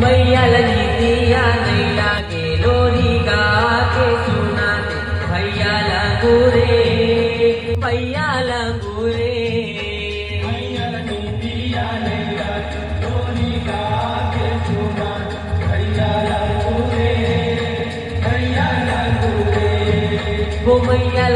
मैया दिया नैया के लोरी गा के सुनाते भैया लगू रे भैया लगू रे। वो मैया